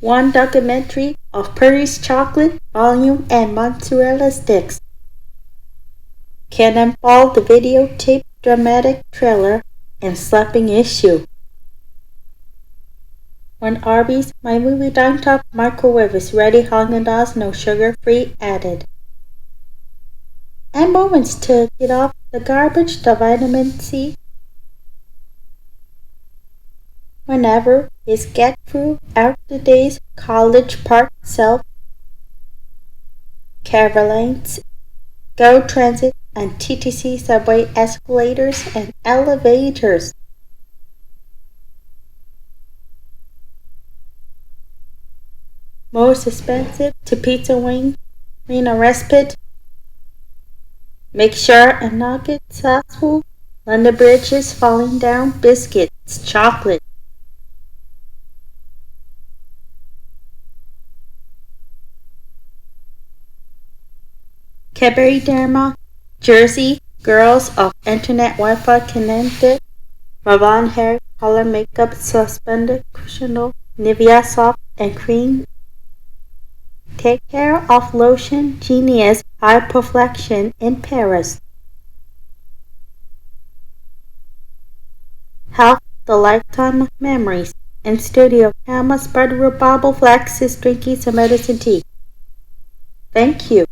One documentary of Paris chocolate, volume, and mozzarella sticks. Cannonball the videotape dramatic trailer and slapping issue. When Arby's, my movie dime top microwave is ready, Haagen-Dazs, no sugar free added. And moments to get off the garbage, the vitamin C. Whenever is get through after days, College Park self, Carolines, Go Transit, and TTC subway escalators and elevators. Most expensive to Pizza Wing, Rena Respite. Make sure and not get successful. London Bridges falling down, biscuits, chocolate. Cadbury Derma, Jersey, girls of internet Wi-Fi connected. Ravon hair color makeup suspended cushion, Nivea soft and cream. Take care of lotion, Genius high perfection in Paris. Health, the lifetime of memories. In studio, Camera Spider Bobble Flex is drinking some medicine tea. Thank you.